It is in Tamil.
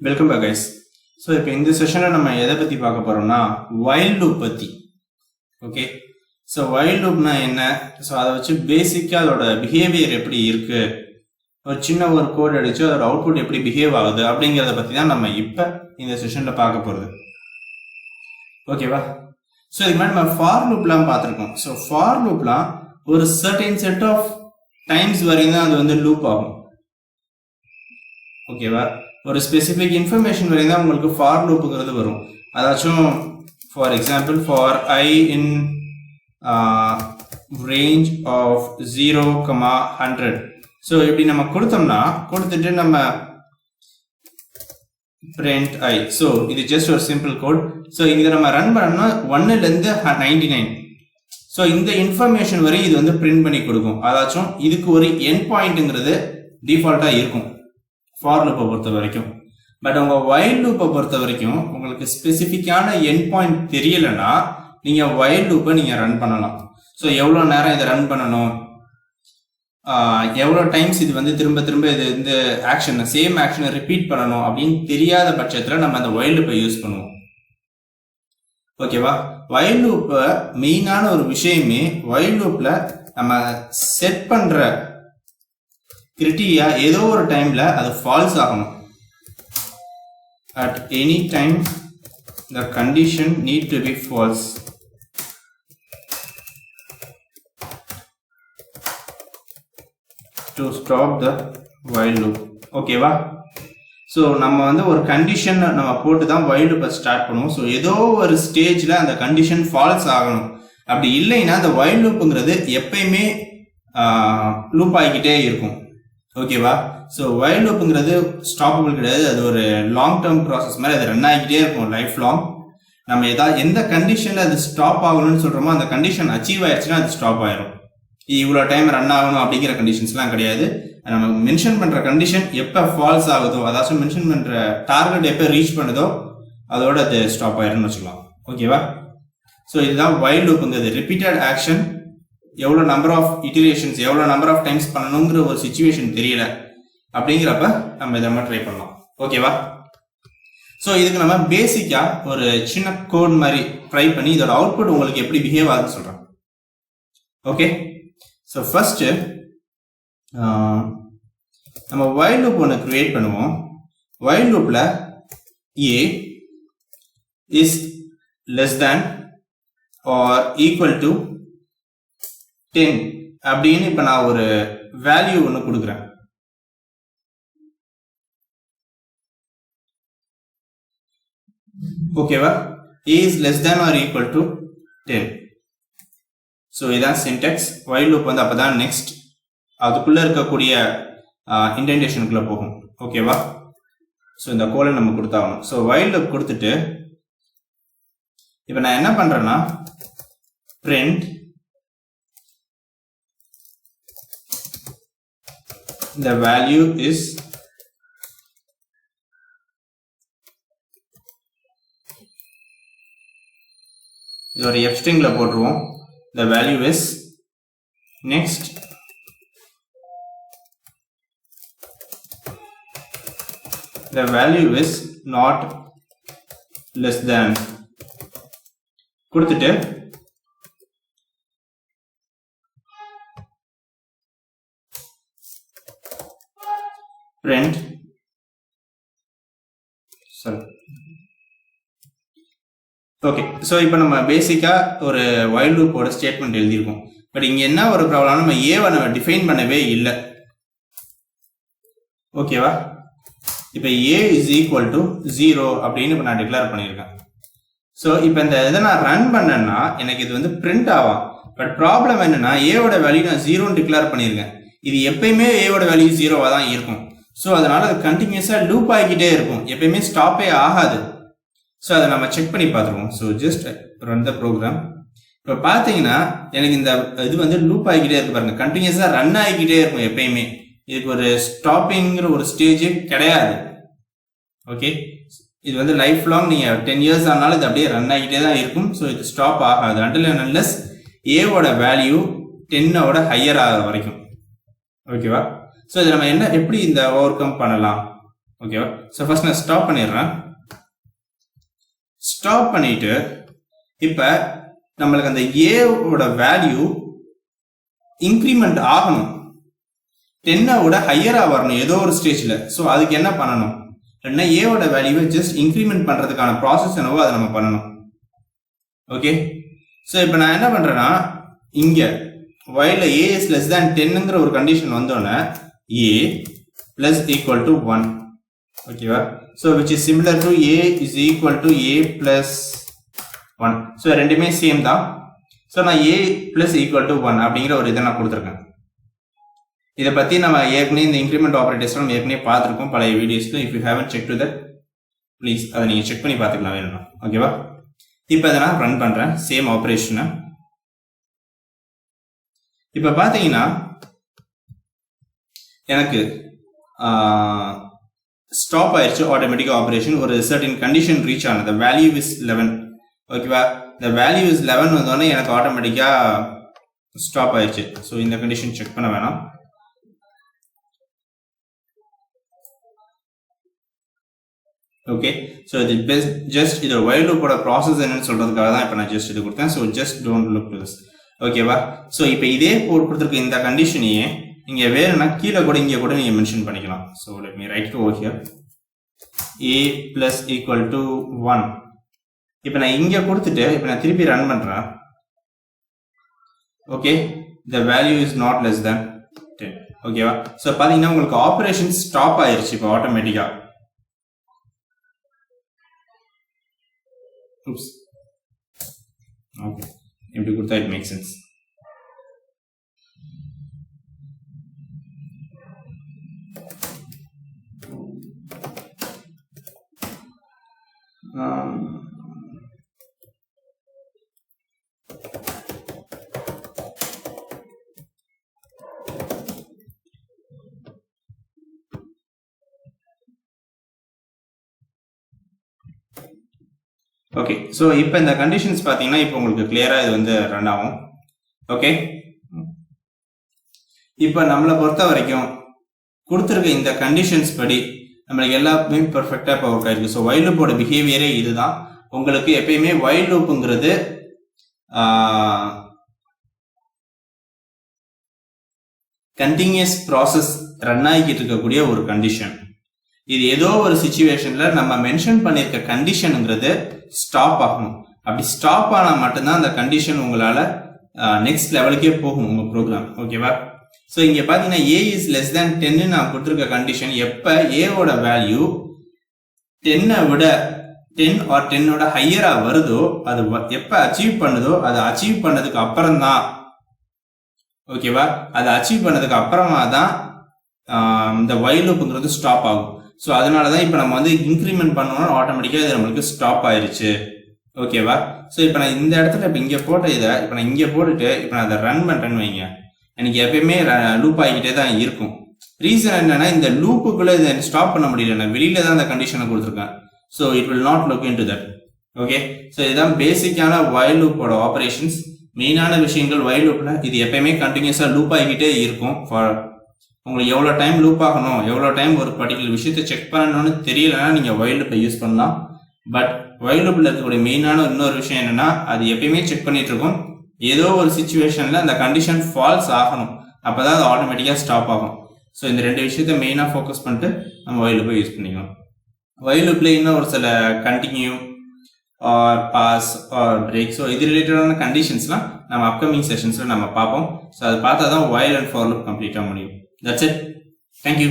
Welcome back guys. ஸோ இப்போ இந்த செஷனில் நம்ம எதை பற்றி பார்க்க போகிறோம்னா வைல் லூப் பற்றி. ஓகே, ஸோ வைல் லூப்னா என்ன, ஸோ அதை வச்சு பேசிக்காக அதோட பிஹேவியர் எப்படி இருக்குது, ஒரு சின்ன ஒரு கோட் அடித்து அதோட அவுட்புட் எப்படி பிஹேவ் ஆகுது அப்படிங்கிறத பற்றி தான் நம்ம இப்போ இந்த செஷனில் பார்க்க போகிறது. ஓகேவா? ஸோ இதுக்கு மாதிரி நம்ம ஃபார் லூப்லாம் பார்த்துருக்கோம். ஸோ ஃபார் லூப்லாம் ஒரு சர்டைன் செட் ஆஃப் டைம்ஸ் வரையும் தான் அது வந்து லூப் ஆகும். ஓகேவா? ஒரு ஸ்பெசிஃபிக் இன்ஃபர்மேஷன் வரையும் தான் உங்களுக்கு ஃபார் லூப்புங்கிறது வரும். அதாச்சும் for example for i in range of 0,100. So இப்படி நம்ம கொடுத்துட்டு நம்ம print i. ஸோ இது ஜஸ்ட் ஒரு சிம்பிள் கோட். ஸோ இதை நம்ம ரன் பண்ணோம்னா 1லேருந்து 99. ஸோ இந்த இன்ஃபர்மேஷன் வரையும் இது வந்து பிரிண்ட் பண்ணி கொடுக்கும். அதாச்சும் இதுக்கு ஒரு எண்ட் பாயிண்ட்டுங்கிறது டிஃபால்ட்டாக இருக்கும் ஃபார் லூப்பை பொறுத்த வரைக்கும். பட் உங்கள் வைல் லூப்பை பொறுத்த வரைக்கும் உங்களுக்கு ஸ்பெசிஃபிக்கான எண்ட் பாயிண்ட் தெரியலைன்னா நீங்கள் வைல் லூப்பை நீங்கள் ரன் பண்ணலாம். ஸோ எவ்வளோ நேரம் இதை ரன் பண்ணணும், எவ்வளோ டைம்ஸ் இது வந்து திரும்ப இது இந்த ஆக்ஷனை சேம் ஆக்ஷனை ரிப்பீட் பண்ணணும் அப்படின்னு தெரியாத பட்சத்தில் நம்ம அந்த வைல் லூப்பை யூஸ் பண்ணுவோம். ஓகேவா? வைல் லூப்பை மெயினான ஒரு விஷயமே வைல் லூப்பில் நம்ம செட் பண்ணுற கிரிட்டீரியா ஏதோ ஒரு டைம்ல அது ஃபால்ஸ் ஆகணும். At any time the condition need to be false. To stop the while loop. ஓகேவா? ஸோ நம்ம வந்து ஒரு கண்டிஷன் நம்ம போட்டு தான் வைல் லூப்பை ஸ்டார்ட் பண்ணுவோம். ஸோ ஏதோ ஒரு ஸ்டேஜில் அந்த கண்டிஷன் ஃபால்ஸ் ஆகணும். அப்படி இல்லைன்னா அந்த வைல் லூப்புங்கிறது எப்பயுமே லூப் ஆகிக்கிட்டே இருக்கும். ஓகேவா? ஸோ வைல் லூப்புங்கிறது ஸ்டாப்பபிள் கிடையாது. அது ஒரு லாங் டேர்ம் ப்ராசஸ் மாதிரி அது ரன் ஆகிக்கிட்டே இருக்கும் லைஃப் லாங். நம்ம எந்த கண்டிஷனில் அது ஸ்டாப் ஆகணும்னு சொல்கிறோமோ அந்த கண்டிஷன் அச்சீவ் ஆயிடுச்சுன்னா அது ஸ்டாப் ஆயிரும். இவ்வளோ டைம் ரன் ஆகணும் அப்படிங்கிற கண்டிஷன்ஸ்லாம் கிடையாது. நம்ம மென்ஷன் பண்ணுற கண்டிஷன் எப்போ ஃபால்ஸ் ஆகுதோ, அதாச்சும் மென்ஷன் பண்ணுற டார்கெட் எப்போ ரீச் பண்ணுதோ அதோட அது ஸ்டாப் ஆயிரும்னு வச்சுக்கலாம். ஓகேவா? ஸோ இதுதான் வைல் லூப்புங்கிறது. ரிப்பீட்டட் ஆக்ஷன் எவ்வளோ நம்பர் ஆஃப் இட்டரேஷன்ஸ் எவ்வளோ நம்பர் ஆஃப் டைம்ஸ் பண்ணணுங்கிற ஒரு சிச்சுவேஷன் தெரியல அப்படிங்கிறப்ப நம்ம இதை மாதிரி ட்ரை பண்ணலாம். ஓகேவா? ஸோ இதுக்கு நம்ம பேசிக்காக ஒரு சின்ன கோட் மாதிரி ட்ரை பண்ணி இதோட அவுட்புட் உங்களுக்கு எப்படி பிஹேவ் ஆகுதுன்னு சொல்கிறேன். ஓகே, ஸோ ஃபர்ஸ்ட் நம்ம வைல் லூப் ஒன்று கிரியேட் பண்ணுவோம். வைல் லூப்பில் a is less than or equal to 10 அப்படின்னு இப்போ நான் ஒரு வேல்யூ ஒன்று கொடுக்குறேன். ஓகேவா? a is less than or equal to 10. So இதான் சின்டெக்ஸ். வைல் லூப் வந்து அப்போ தான் நெக்ஸ்ட் அதுக்குள்ளே இருக்கக்கூடிய இன்டென்டேஷனுக்குள்ளே போகும். ஓகேவா? ஸோ இந்த கோலை நம்ம கொடுத்தாகணும். ஸோ வைல் லூப் கொடுத்துட்டு இப்போ நான் என்ன பண்ணுறேன்னா print the value is இது ஒரு f stringல போட்டுருவோம். the value is next the value is not less than கொடுத்துட்டு print ஓகே. ஸோ இப்போ நம்ம பேசிக்காக ஒரு வைல் லூப்போட ஸ்டேட்மெண்ட் எழுதியிருக்கோம். பட் இங்கே என்ன ஒரு ப்ராப்ளம்னா நம்ம ஏவை நம்ம டிஃபைன் பண்ணவே இல்லை. ஓகேவா? இப்போ a இஸ் ஈக்குவல் டு 0 அப்படின்னு இப்போ நான் டிக்ளேர் பண்ணியிருக்கேன். ஸோ இப்போ இந்த இதை நான் ரன் பண்ணேன்னா எனக்கு இது வந்து பிரிண்ட் ஆகும். பட் ப்ராப்ளம் என்னன்னா ஏவோட வேல்யூ நான் 0ன்னு டிக்ளேர் பண்ணியிருக்கேன். இது எப்பயுமே ஏவோட வேல்யூ 0வாக தான் இருக்கும். ஸோ அதனால அது கண்டினியூஸாக லூப் ஆகிக்கிட்டே இருக்கும், எப்பயுமே ஸ்டாப்பே ஆகாது. ஸோ அதை நம்ம செக் பண்ணி பார்த்துருவோம். So just run the program. இப்போ பார்த்தீங்கன்னா எனக்கு இந்த இது வந்து லூப் ஆகிக்கிட்டே இருக்கு பாருங்க, கண்டினியூஸாக ரன் ஆகிக்கிட்டே இருக்கும் எப்பயுமே. இதுக்கு ஒரு ஸ்டாப்பிங்கிற ஒரு ஸ்டேஜே கிடையாது. ஓகே, இது வந்து லைஃப் லாங் நீங்கள் 10 இயர்ஸ் ஆனாலும் இது அப்படியே ரன் ஆகிட்டே தான் இருக்கும். ஸோ இது ஸ்டாப் ஆகாது until and unless ஏவோட வேல்யூ 10ஓட ஹையர் ஆகிற வரைக்கும். ஓகேவா? ஸோ இதை நம்ம எப்படி இந்த ஓவர் கம் பண்ணலாம்? ஓகேவா? ஸோ ஃபர்ஸ்ட் நான் ஸ்டாப் பண்ணிடுறேன். ஸ்டாப் பண்ணிட்டு இப்போ நம்மளுக்கு அந்த ஏவோட வேல்யூ இன்க்ரிமெண்ட் ஆகணும், 10 ஹையரா வரணும் ஏதோ ஒரு ஸ்டேஜ்ல. ஸோ அதுக்கு என்ன பண்ணணும்? இல்லைன்னா ஏவோட வேல்யூவை ஜஸ்ட் இன்க்ரிமெண்ட் பண்றதுக்கான ப்ராசஸ் என்னவோ அதை நம்ம பண்ணணும். ஓகே, ஸோ இப்போ நான் என்ன பண்றேன்னா இங்க while a is less than 10ங்கிற ஒரு கண்டிஷன் வந்தோடனே a plus equal to 1. ஓகேவா? So which is similar to a is equal to a plus 1. So ரெண்டுமே சேம் தான். ஸோ நான் a plus equal to 1 அப்படிங்கிற ஒரு இதை நான் கொடுத்துருக்கேன். இதை பற்றி நம்ம ஏற்கனவே இந்த இன்க்ரிமெண்ட் ஆப்ரேட்டர்ஸ் நம்ம ஏற்கனவே பார்த்துருக்கோம் பழைய வீடியோஸ்ல. If you haven't check to that please அதை நீங்கள் செக் பண்ணி பார்த்துக்கலாம் வேணும்னா. ஓகேவா? இப்போ அதை நான் ரன் பண்ணுறேன் சேம் ஆப்ரேஷனை. இப்போ பார்த்தீங்கன்னா எனக்கு ஸ்டாப் ஆயிடுச்சு ஆட்டோமேட்டிக்காக ஆப்ரேஷன். ஒரு சர்டன் கண்டிஷன் ரீச் ஆனது, வேல்யூ இஸ் 11. ஓகேவா? இந்த வேல்யூ இஸ் 11 வந்தோடனே எனக்கு ஆட்டோமேட்டிக்காக ஸ்டாப் ஆயிடுச்சு. ஸோ இந்த கண்டிஷன் செக் பண்ண வேணாம். ஓகே, ஸோ இது ஜஸ்ட் இது வைல் லூப்போட ப்ராசஸ் என்னன்னு சொல்றதுக்காக தான் இப்போ நான் ஜஸ்ட் இது கொடுத்தேன். So just don't look to this. ஓகேவா? ஸோ இப்போ இதே கொடுத்துருக்க இந்த கண்டிஷனையே நீங்க வேணும்னா கீழே கூட இங்கே கூட நீங்க மென்ஷன் பண்ணிக்கலாம். So let me right over here a plus equal to 1. இப்போ நான் இங்கே கொடுத்துட்டு இப்போ நான் திருப்பி ரன் பண்றேன். Okay, the value is not less than 10. ஓகேவா? ஸோ பார்த்தீங்கன்னா உங்களுக்கு ஆப்ரேஷன் ஸ்டாப் ஆயிருச்சு இப்போ ஆட்டோமேட்டிக்கா. Oops. Okay, இப்படி கொடுத்தா it makes sense. Okay, so இப்போ இந்த கண்டிஷன்ஸ் பார்த்தீங்கன்னா இப்போ உங்களுக்கு கிளியரா இது வந்து ரன் ஆகும். ஓகே, இப்போ நம்மளை பொறுத்த வரைக்கும் கொடுத்துருக்க இந்த கண்டிஷன்ஸ் படி நம்மளுக்கு எல்லாமே பெர்ஃபெக்டா இப்போ ஒர்க் ஆயிருக்கு. ஸோ வைல் லூப்போட பிஹேவியரே இதுதான். உங்களுக்கு எப்பயுமே வைல் லூப்புங்கிறது கண்டினியூஸ் ப்ராசஸ் ரன் ஆகிக்கிட்டு இருக்கக்கூடிய ஒரு கண்டிஷன். இது ஏதோ ஒரு சிச்சுவேஷன்ல நம்ம மென்ஷன் பண்ணிருக்க கண்டிஷனுங்கிறது ஸ்டாப் ஆகணும். அப்படி ஸ்டாப் ஆனா மட்டும்தான் அந்த கண்டிஷன் உங்களால நெக்ஸ்ட் லெவலுக்கே போகும் உங்க ப்ரோக்ராம். ஓகேவா? ஸோ இங்க பாத்தீங்கன்னா a is less than 10 நான் கொடுத்துருக்க கண்டிஷன் எப்ப a-ஓட வேல்யூ 10 விட 10 or 10 ஹையரா வருதோ அது எப்ப அச்சீவ் பண்ணுதோ அது அச்சீவ் பண்ணதுக்கு அப்புறம் தான். ஓகேவா? அது அச்சீவ் பண்ணதுக்கு அப்புறமா தான் இந்த வைல் லூப்ங்கிறது ஸ்டாப் ஆகும். ஸோ அதனாலதான் இப்ப நம்ம வந்து இன்க்ரிமெண்ட் பண்ணோம்னா ஆட்டோமேட்டிக்கா இது நம்மளுக்கு ஸ்டாப் ஆயிருச்சு. ஓகேவா? ஸோ இப்போ நான் இந்த இடத்துல இப்போ இங்கே போட்ட இதை இப்போ நான் இங்கே போட்டுட்டு இப்போ நான் அதை ரன் பண்ணுறேன்னு வைங்க, எனக்கு எப்பயுமே லூப் ஆகிக்கிட்டே தான் இருக்கும். ரீசன் என்னன்னா இந்த லூப்புக்குள்ளே இதை ஸ்டாப் பண்ண முடியல, நான் வெளியில தான் அந்த கண்டிஷனை கொடுத்துருக்கேன். So it will not look in to that. Okay, so இதுதான் பேசிக்கான வைல் லூப்போட ஆப்ரேஷன்ஸ். மெயினான விஷயங்கள் வைல் லூப்ல இது எப்பயுமே கண்டினியூஸாக லூப் ஆகிக்கிட்டே இருக்கும். ஃபார் உங்களுக்கு எவ்வளோ டைம் லூப் ஆகணும், எவ்வளோ டைம் ஒரு பர்டிகுலர் விஷயத்தை செக் பண்ணணும்னு தெரியலன்னா நீங்கள் வைல் லூப்பை யூஸ் பண்ணலாம். பட் வைல் லூப்ல இருக்கக்கூடிய மெயினான இன்னொரு விஷயம் என்னன்னா அது எப்பயுமே செக் பண்ணிட்டு இருக்கும். ஏதோ ஒரு சிச்சுவேஷன்ல அந்த கண்டிஷன் ஃபால்ஸ் ஆகணும், அப்பதான் அது ஆட்டோமேட்டிக்கா ஸ்டாப் ஆகும். ஸோ இந்த ரெண்டு விஷயத்த மெயினா ஃபோக்கஸ் பண்ணிட்டு நம்ம வைல் லூப்பை யூஸ் பண்ணிக்கலாம். வைல் லூப்ல இன்னும் ஒரு சில continue or pass or break, so இது ரிலேட்டடான கண்டிஷன்ஸ்லாம் நம்ம அப்கமிங் செஷன்ஸ்ல நம்ம பார்ப்போம். ஸோ அதை பார்த்தா தான் வைல் அண்ட் ஃபார் லூப் கம்ப்ளீட்டாக முடியும். That's it. தேங்க்யூ.